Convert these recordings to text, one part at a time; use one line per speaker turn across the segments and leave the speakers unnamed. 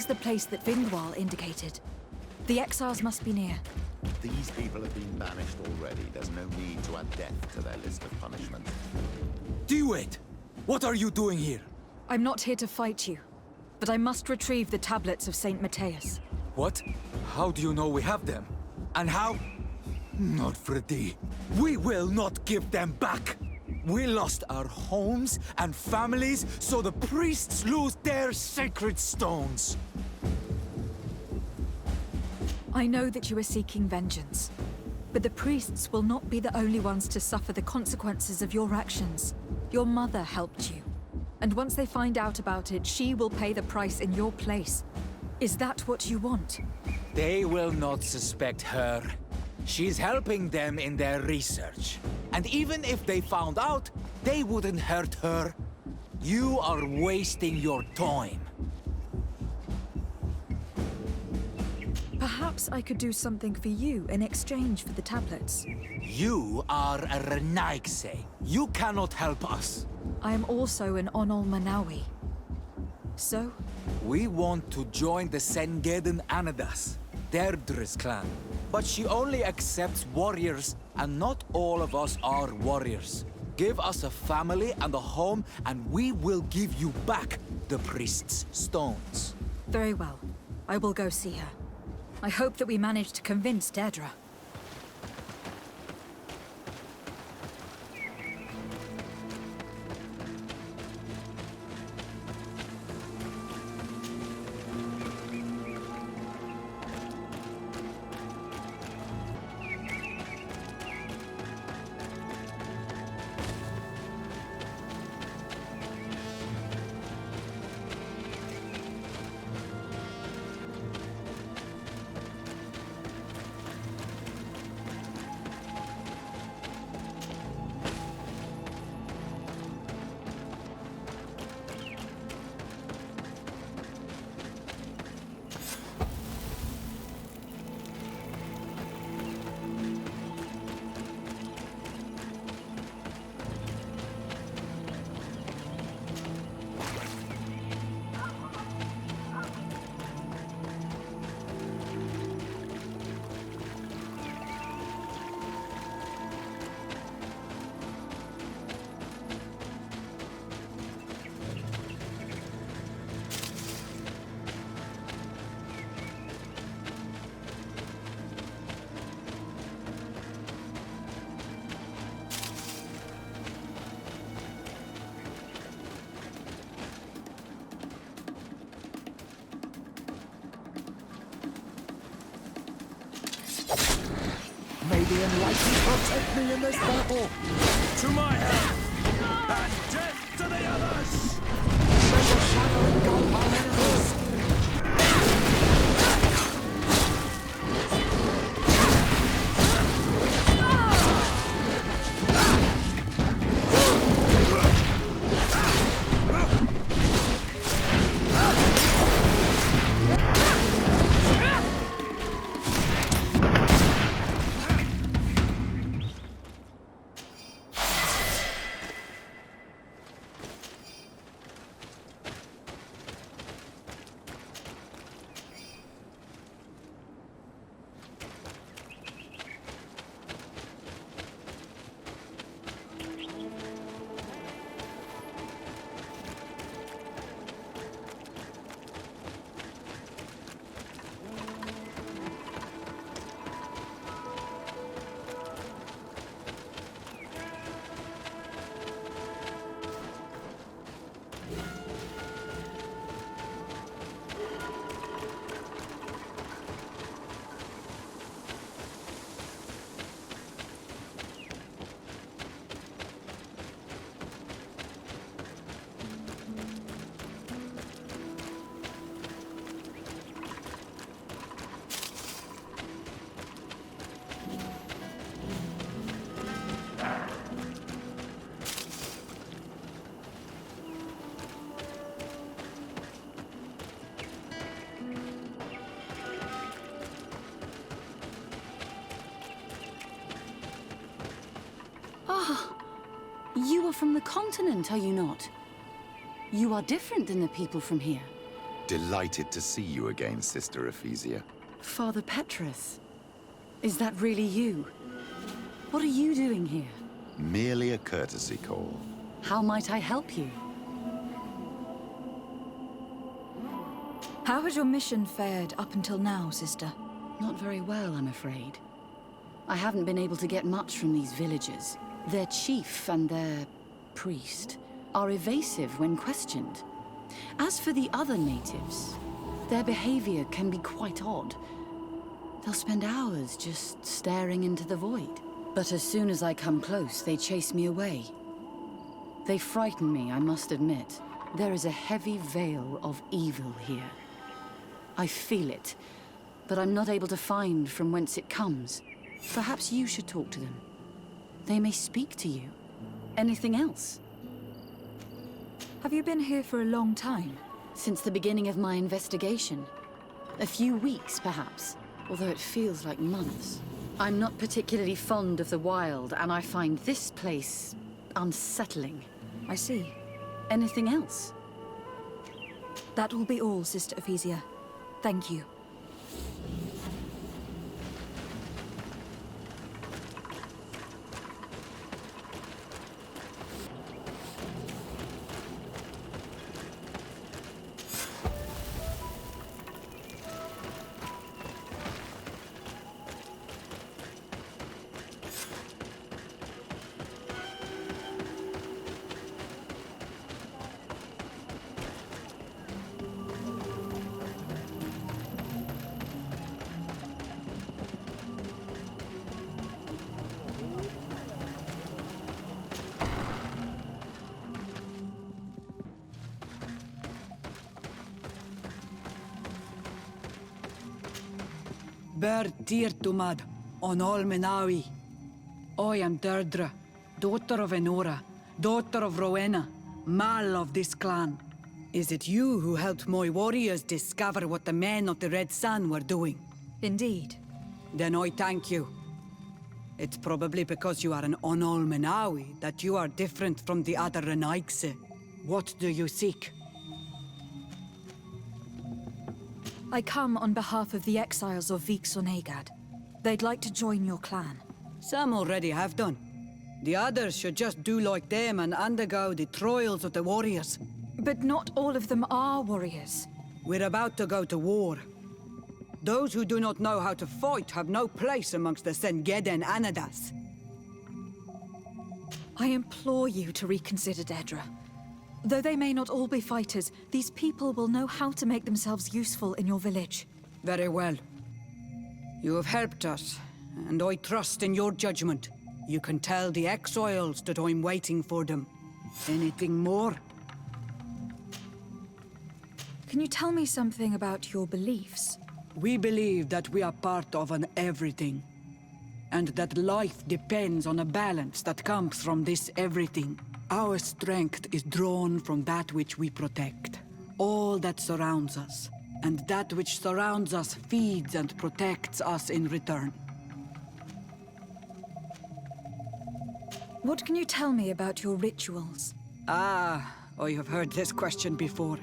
is the place that Vindwal indicated. The exiles must be near.
These people have been banished already. There's no need to add death to their list of punishments.
Do-it! What are you doing here?
I'm not here to fight you, but I must retrieve the tablets of Saint Matthias.
What? How do you know we have them? And how? Not Freddy. We will not give them back! We lost our homes and families, so the priests lose their sacred stones.
I know that you are seeking vengeance, but the priests will not be the only ones to suffer the consequences of your actions. Your mother helped you, and once they find out about it, she will pay the price in your place. Is that what you want?
They will not suspect her. She's helping them in their research. And even if they found out, they wouldn't hurt her. You are wasting your time.
Perhaps I could do something for you in exchange for the tablets.
You are a Renaigse. You cannot help us.
I am also an Onol Manawi. So?
We want to join the Sengeden Anadas, Deirdre's clan. But she only accepts warriors, and not all of us are warriors. Give us a family and a home, and we will give you back the priest's stones.
Very well. I will go see her. I hope that we manage to convince Deirdre.
May the enlightened protect me in this battle!
To my help! And death to the others!
May the shadow engulf our enemies!
You are from the continent, are you not? You are different than the people from here.
Delighted to see you again, Sister Ephesia.
Father Petrus, is that really you? What are you doing here?
Merely a courtesy call.
How might I help you?
How has your mission fared up until now, sister?
Not very well, I'm afraid. I haven't been able to get much from these villagers. Their chief and their priest are evasive when questioned. As for the other natives, their behavior can be quite odd. They'll spend hours just staring into the void. But as soon as I come close, they chase me away. They frighten me, I must admit. There is a heavy veil of evil here. I feel it, but I'm not able to find from whence it comes. Perhaps you should talk to them. They may speak to you. Anything else?
Have you been here for a long time?
Since the beginning of my investigation. A few weeks, perhaps, although it feels like months. I'm not particularly fond of the wild, and I find this place unsettling.
I see.
Anything else?
That will be all, Sister Ephesia. Thank you.
Ber Tirtumad, on Olmenawi. I am Deirdre, daughter of Enora, daughter of Rowena, Mal of this clan. Is it you who helped my warriors discover what the men of the Red Sun were doing?
Indeed.
Then I thank you. It's probably because you are an Onolmenawi that you are different from the other Renaigse. What do you seek?
I come on behalf of the exiles of Vixonegad. They'd like to join your clan.
Some already have done. The others should just do like them and undergo the trials of the warriors.
But not all of them are warriors.
We're about to go to war. Those who do not know how to fight have no place amongst the Sengeden Anadas.
I implore you to reconsider, Deirdre. Though they may not all be fighters, these people will know how to make themselves useful in your village.
Very well. You have helped us, and I trust in your judgment. You can tell the exiles that I'm waiting for them. Anything more?
Can you tell me something about your beliefs?
We believe that we are part of an everything, and that life depends on a balance that comes from this everything. Our strength is drawn from that which we protect, all that surrounds us, and that which surrounds us feeds and protects us in return.
What can you tell me about your rituals?
Ah, I have heard this question before.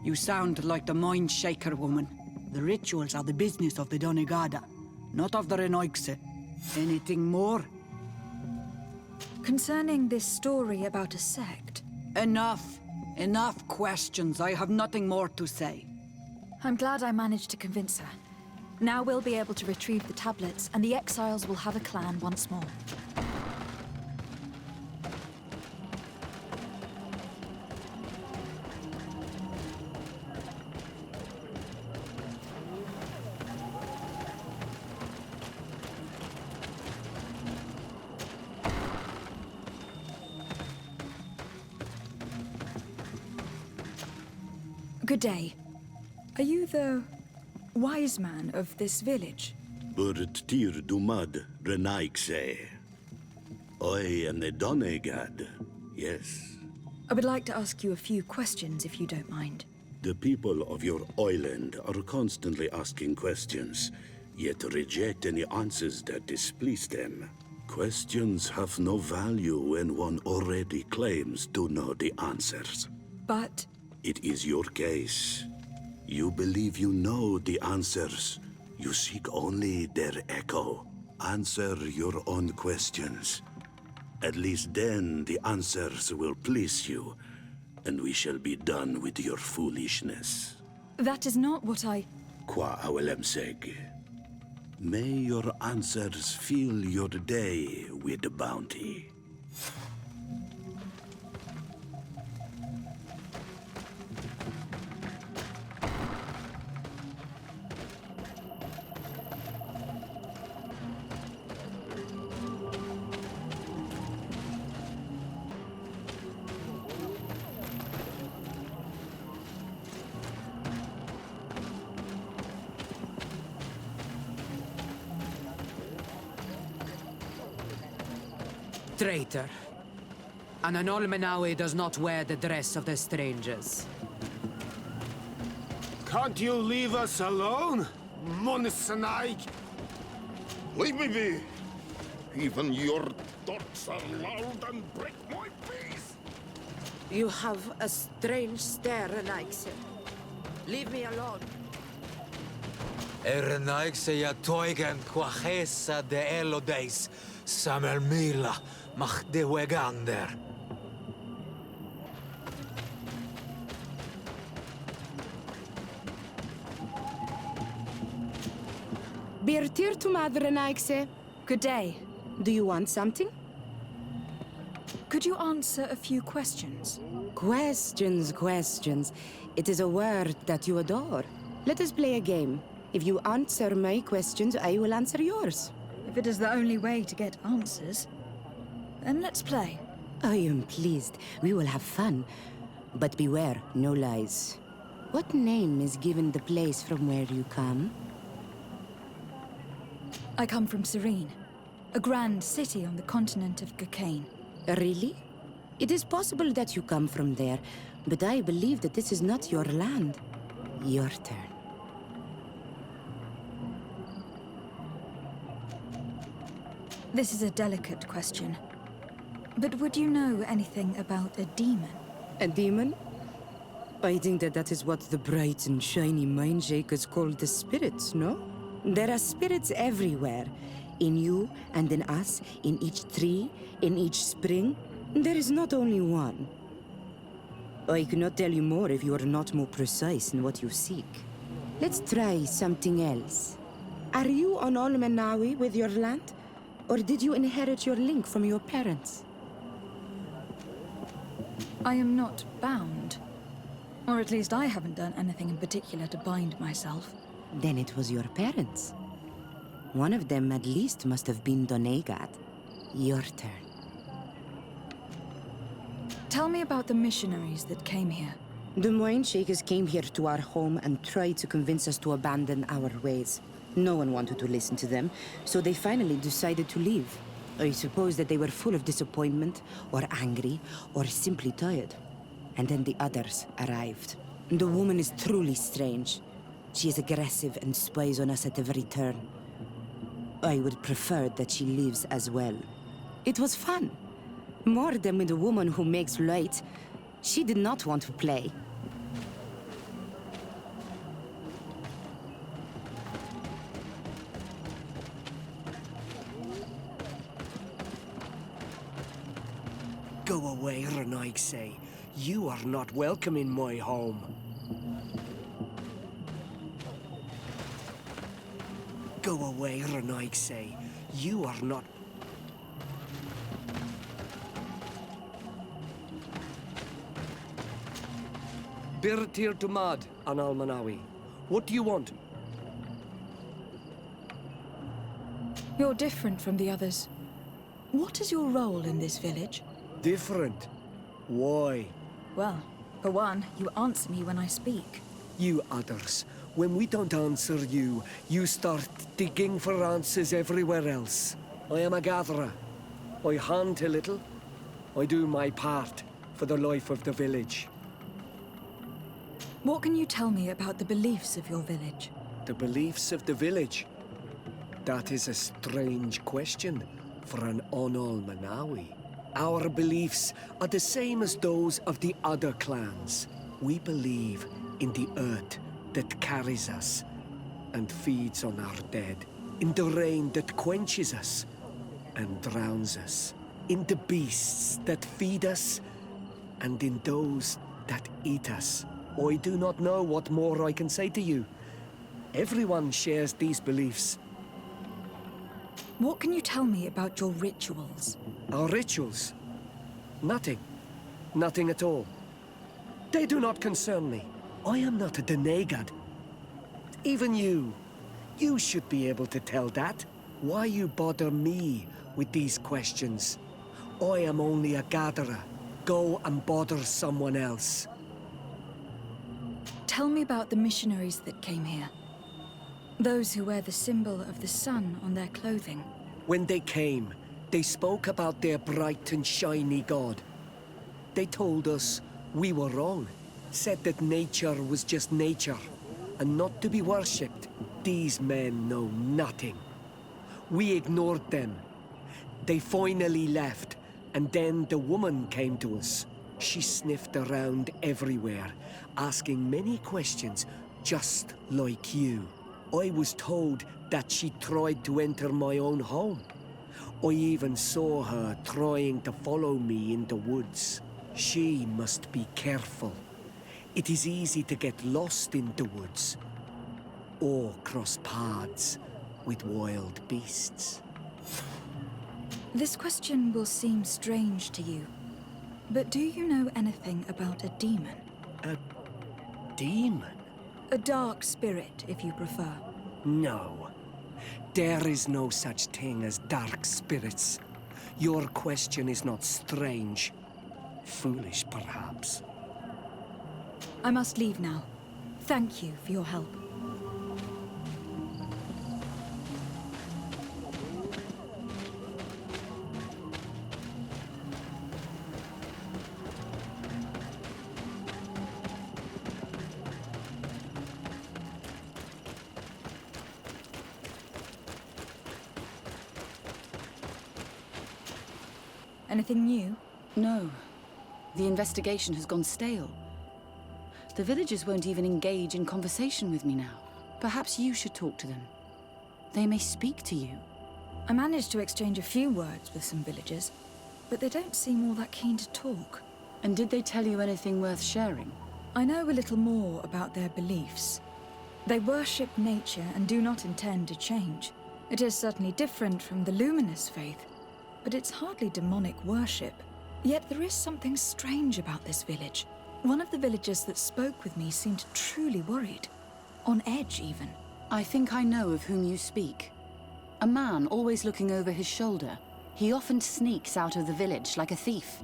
You sound like the Mind Shaker woman. The rituals are the business of the Donegada, not of the Renoigse. Anything more?
Concerning this story about a sect...
Enough! Enough questions. I have nothing more to say.
I'm glad I managed to convince her. Now we'll be able to retrieve the tablets, and the exiles will have a clan once more. Good day. Are you the wise man of this village?
Burt tir dumad renaikse. I am the Donegad, yes.
I would like to ask you a few questions, if you don't mind.
The people of your island are constantly asking questions, yet reject any answers that displease them. Questions have no value when one already claims to know the answers.
But
It is your case. You believe you know the answers. You seek only their echo. Answer your own questions. At least then the answers will please you, and we shall be done with your foolishness.
That is not what I...
Qua awelemseg. May your answers fill your day with bounty.
Traitor. An Anolmenawi does not wear the dress of the strangers.
Can't you leave us alone, Munsanaik?
Leave me be! Even your thoughts are loud and break my peace!
You have a strange stare, Renaikse. Leave me alone.
Renaikse ja toigen quachesa de elodeis, Samer Mila, mach de wegander.
Birtir to Madre Naikse.
Good day.
Do you want something?
Could you answer a few questions?
Questions. It is a word that you adore. Let us play a game. If you answer my questions, I will answer yours.
If it is the only way to get answers, then let's play.
I am pleased. We will have fun. But beware, no lies. What name is given the place from where you come?
I come from Serene, a grand city on the continent of Gakane.
Really? It is possible that you come from there, but I believe that this is not your land. Your turn.
This is a delicate question. But would you know anything about a demon?
A demon? I think that is what the bright and shiny mind shakers call the spirits, no? There are spirits everywhere. In you and in us, in each tree, in each spring. There is not only one. I cannot tell you more if you are not more precise in what you seek. Let's try something else. Are you on Olmenawi with your land? Or did you inherit your link from your parents?
I am not bound. Or at least I haven't done anything in particular to bind myself.
Then it was your parents. One of them at least must have been Donegat. Your turn.
Tell me about the missionaries that came here.
The Moine Shakers came here to our home and tried to convince us to abandon our ways. No one wanted to listen to them, so they finally decided to leave. I suppose that they were full of disappointment, or angry, or simply tired. And then the others arrived. The woman is truly strange. She is aggressive and spies on us at every turn. I would prefer that she leaves as well. It was fun. More than with the woman who makes light. She did not want to play.
Go away, Renaigse. You are not welcome in my home. Go away, Renaigse. You are not... Birtir to Mad, an Almanawi. What do you want?
You're different from the others. What is your role in this village?
Different? Why?
Well, for one, you answer me when I speak.
You others, when we don't answer you, you start digging for answers everywhere else. I am a gatherer. I hunt a little. I do my part for the life of the village.
What can you tell me about the beliefs of your village?
The beliefs of the village? That is a strange question for an Onol-Manawi. Our beliefs are the same as those of the other clans. We believe in the earth that carries us and feeds on our dead, in the rain that quenches us and drowns us, in the beasts that feed us and in those that eat us. I do not know what more I can say to you. Everyone shares these beliefs.
What can you tell me about your rituals?
Our rituals? Nothing. Nothing at all. They do not concern me. I am not a Denegad. Even you. You should be able to tell that. Why you bother me with these questions? I am only a gatherer. Go and bother someone else.
Tell me about the missionaries that came here. Those who wear the symbol of the sun on their clothing.
When they came, they spoke about their bright and shiny god. They told us we were wrong, said that nature was just nature, and not to be worshipped. These men know nothing. We ignored them. They finally left, and then the woman came to us. She sniffed around everywhere, asking many questions, just like you. I was told that she tried to enter my own home. I even saw her trying to follow me in the woods. She must be careful. It is easy to get lost in the woods, or cross paths with wild beasts.
This question will seem strange to you, but do you know anything about a demon?
A demon?
A dark spirit, if you prefer.
No. There is no such thing as dark spirits. Your question is not strange. Foolish, perhaps.
I must leave now. Thank you for your help. Anything new?
No. The investigation has gone stale. The villagers won't even engage in conversation with me now. Perhaps you should talk to them. They may speak to you.
I managed to exchange a few words with some villagers, but they don't seem all that keen to talk.
And did they tell you anything worth sharing?
I know a little more about their beliefs. They worship nature and do not intend to change. It is certainly different from the luminous faith, but it's hardly demonic worship. Yet there is something strange about this village. One of the villagers that spoke with me seemed truly worried. On edge, even.
I think I know of whom you speak. A man always looking over his shoulder. He often sneaks out of the village like a thief.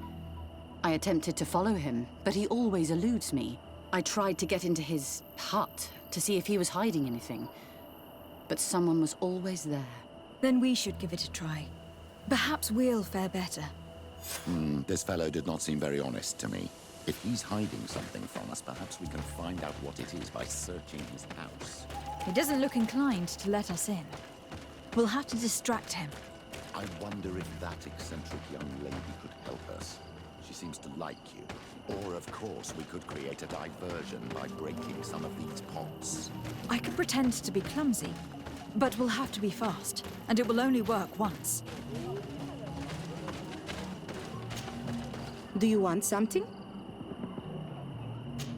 I attempted to follow him, but he always eludes me. I tried to get into his hut to see if he was hiding anything, but someone was always there.
Then we should give it a try. Perhaps we'll fare better.
This fellow did not seem very honest to me. If he's hiding something from us, perhaps we can find out what it is by searching his house.
He doesn't look inclined to let us in. We'll have to distract him.
I wonder if that eccentric young lady could help us. She seems to like you. Or, of course, we could create a diversion by breaking some of these pots.
I could pretend to be clumsy, but we'll have to be fast, and it will only work once.
Do you want something?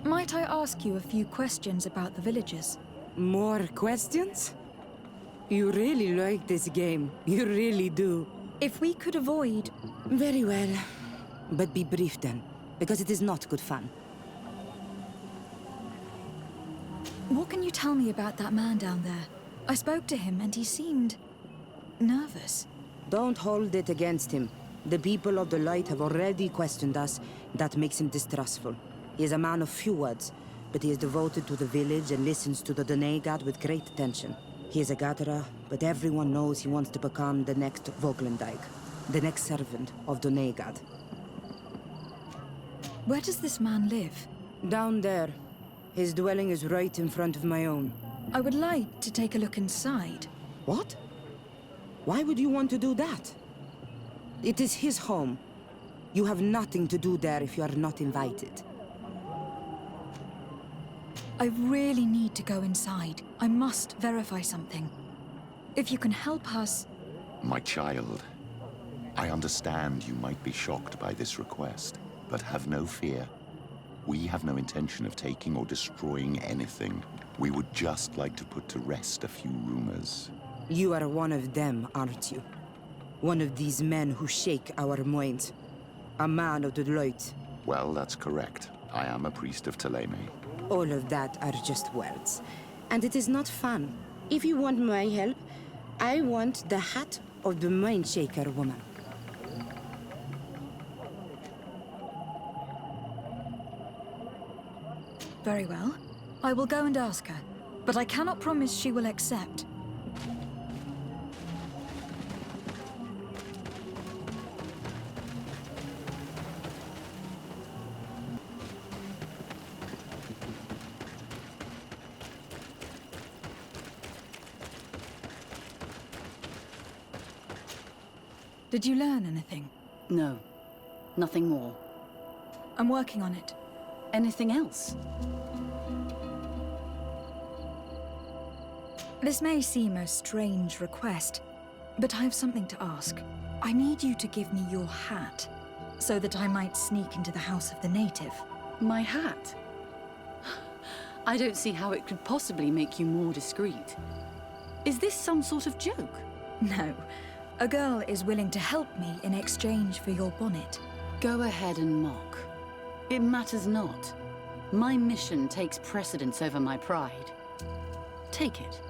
Might I ask you a few questions about the villagers?
More questions? You really like this game. You really do.
If we could avoid...
Very well. But be brief then, because it is not good fun.
What can you tell me about that man down there? I spoke to him and he seemed... nervous.
Don't hold it against him. The people of the light have already questioned us. That makes him distrustful. He is a man of few words, but he is devoted to the village and listens to the Denegad with great attention. He is a gatherer, but everyone knows he wants to become the next Voglandijk, the next servant of Denegad.
Where does this man live?
Down there. His dwelling is right in front of my own.
I would like to take a look inside.
What? Why would you want to do that? It is his home. You have nothing to do there if you are not invited.
I really need to go inside. I must verify something. If you can help us...
My child, I understand you might be shocked by this request, but have no fear. We have no intention of taking or destroying anything. We would just like to put to rest a few rumors.
You are one of them, aren't you? One of these men who shake our minds. A man of the light.
Well, that's correct. I am a priest of Thélème.
All of that are just words. And it is not fun. If you want my help, I want the hat of the mind shaker woman.
Very well. I will go and ask her, but I cannot promise she will accept. Did you learn anything?
No. Nothing more.
I'm working on it.
Anything else?
This may seem a strange request, but I have something to ask. I need you to give me your hat, so that I might sneak into the house of the native.
My hat? I don't see how it could possibly make you more discreet. Is this some sort of joke?
No. A girl is willing to help me in exchange for your bonnet.
Go ahead and mock. It matters not. My mission takes precedence over my pride. Take it.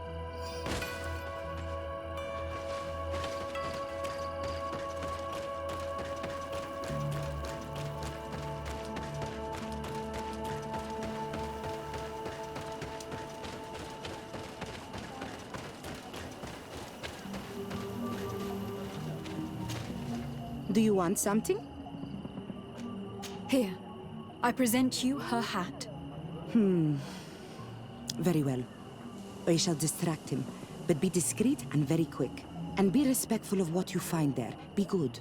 Do you want something?
Here. I present you her hat.
Very well. I shall distract him, but be discreet and very quick. And be respectful of what you find there. Be good.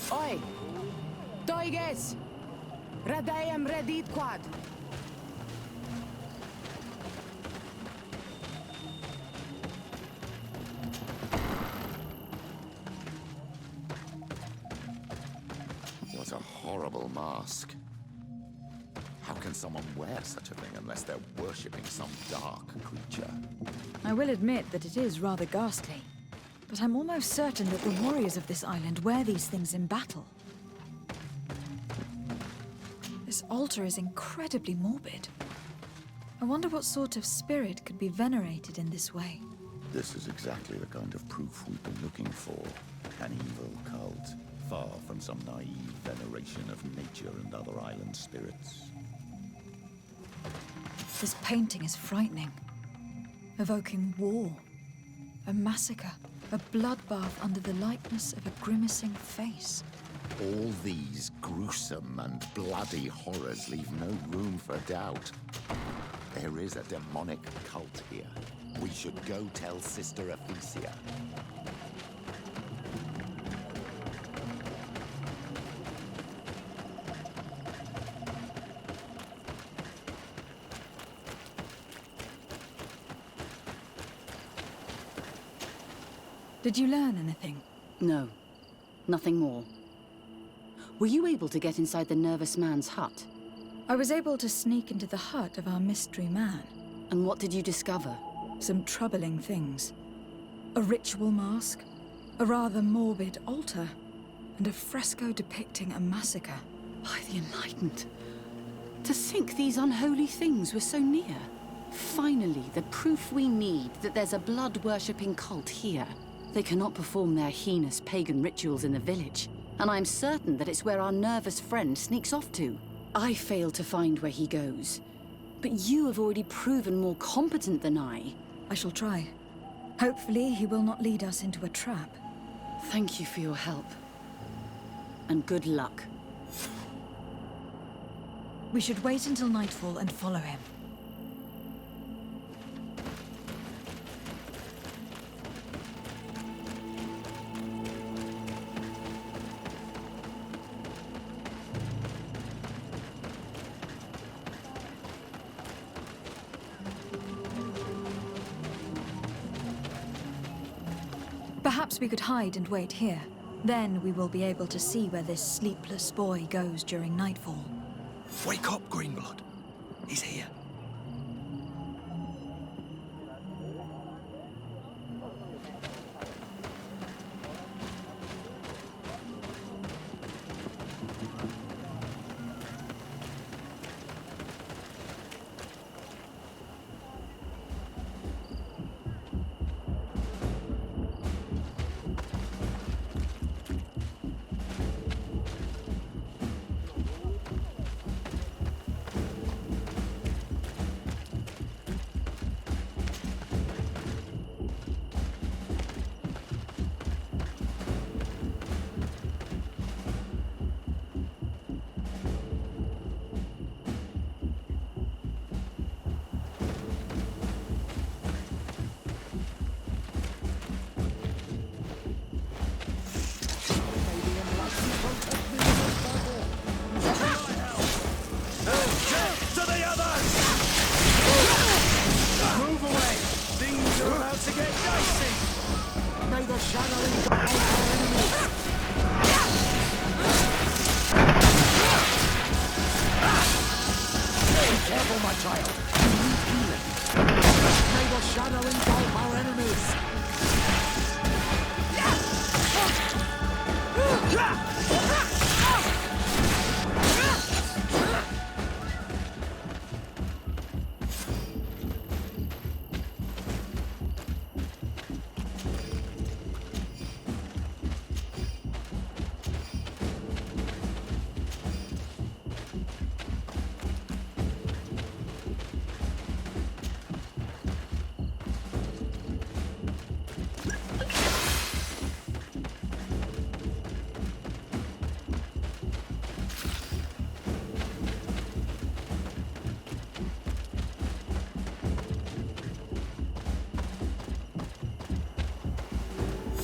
Oi! Toiges! Radayam redit quad!
What a horrible mask. How can someone wear such a thing unless they're worshipping some dark creature?
I will admit that it is rather ghastly, but I'm almost certain that the warriors of this island wear these things in battle. This altar is incredibly morbid. I wonder what sort of spirit could be venerated in this way.
This is exactly the kind of proof we've been looking for. An evil cult, far from some naive veneration of nature and other island spirits.
This painting is frightening, evoking war, a massacre, a bloodbath under the likeness of a grimacing face.
All these gruesome and bloody horrors leave no room for doubt. There is a demonic cult here. We should go tell Sister Ephesia.
Did you learn anything?
No. Nothing more. Were you able to get inside the nervous man's hut?
I was able to sneak into the hut of our mystery man.
And what did you discover?
Some troubling things. A ritual mask, a rather morbid altar, and a fresco depicting a massacre.
By the Enlightened. To think these unholy things were so near. Finally, the proof we need that there's a blood-worshipping cult here. They cannot perform their heinous pagan rituals in the village, and I'm certain that it's where our nervous friend sneaks off to. I failed to find where he goes, but you have already proven more competent than I.
I shall try. Hopefully, he will not lead us into a trap.
Thank you for your help. and good luck.
We should wait until nightfall and follow him. Perhaps we could hide and wait here. Then we will be able to see where this sleepless boy goes during nightfall.
Wake up, Greenblood. He's here.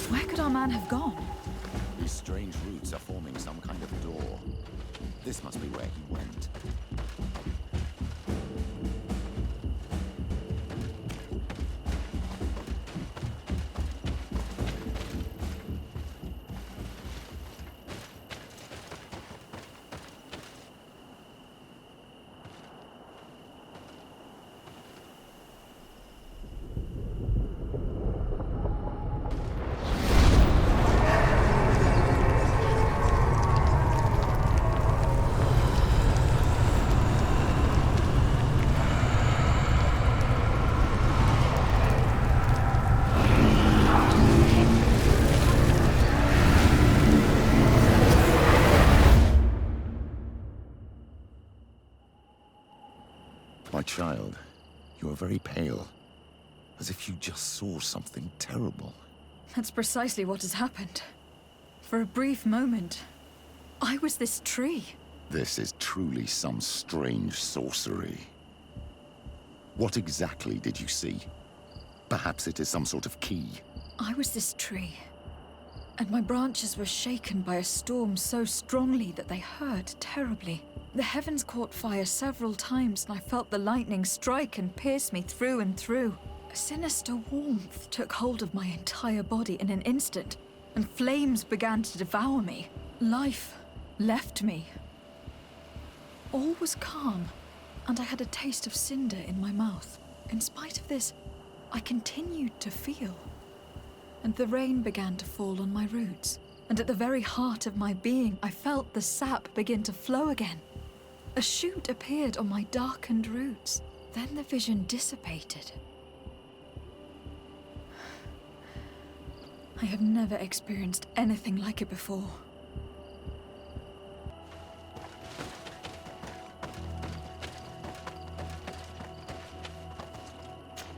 Where could our man have gone?
These strange roots are forming some kind of door. This must be where he went. My child, you are very pale, as if you just saw something terrible.
That's precisely what has happened. For a brief moment, I was this tree.
This is truly some strange sorcery. What exactly did you see? Perhaps it is some sort of key.
I was this tree, and my branches were shaken by a storm so strongly that they hurt terribly. The heavens caught fire several times, and I felt the lightning strike and pierce me through and through. A sinister warmth took hold of my entire body in an instant, and flames began to devour me. Life left me. All was calm, and I had a taste of cinder in my mouth. In spite of this, I continued to feel. And the rain began to fall on my roots, and at the very heart of my being, I felt the sap begin to flow again. A shoot appeared on my darkened roots. Then the vision dissipated. I have never experienced anything like it before.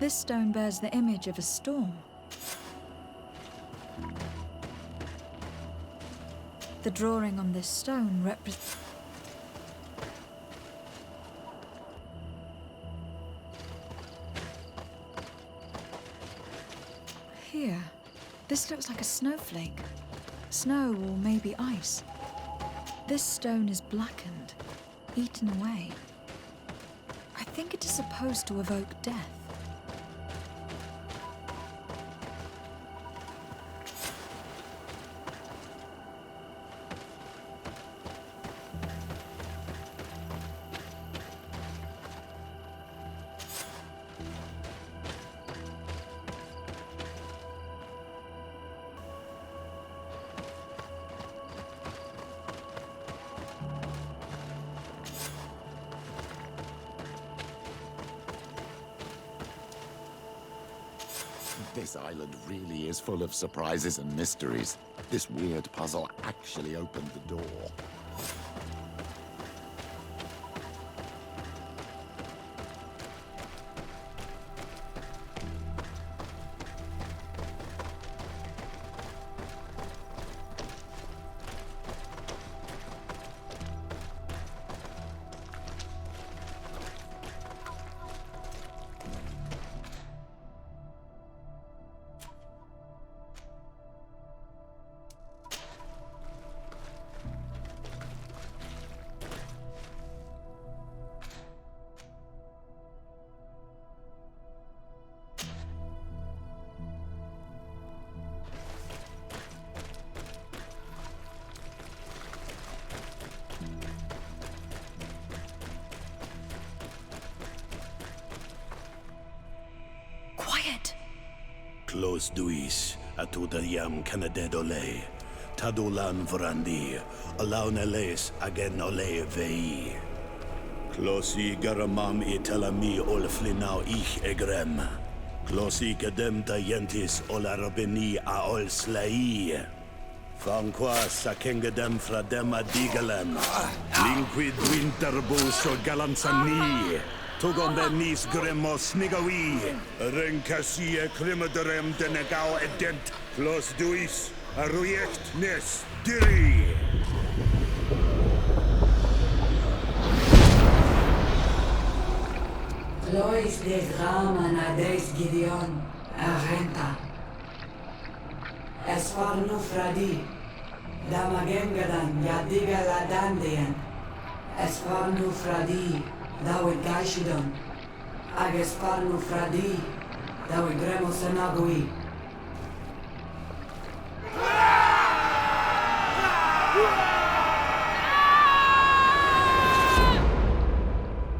This stone bears the image of a storm. The drawing on this stone represents... Here. This looks like a snowflake. Snow or maybe ice. This stone is blackened, eaten away. I think it is supposed to evoke death.
This island really is full of surprises and mysteries. This weird puzzle actually opened the door.
Close duis, atudayam canadedole, tadulan vrandi, alauneles agen ole vei. Closi garamam itelami olflinau ich egrem. Closi gedem dayentis olarabeni aol slai. Fanqua sakengedem fradem adigalem. Linquid winterbus o galansani. Tugom benis gremos nigawi. Renkasie krimaderem denegau edent. Close duis, aruyekt nes diri.
Lois des Raman ades Gideon, Arenta. Esfarnu Fradi, Damagengadan, Yadiga Ladandian. Esfarnu Fradi, Dawe Gaishidon. Agesfarnu Fradi, Dawe Gremos Anagui.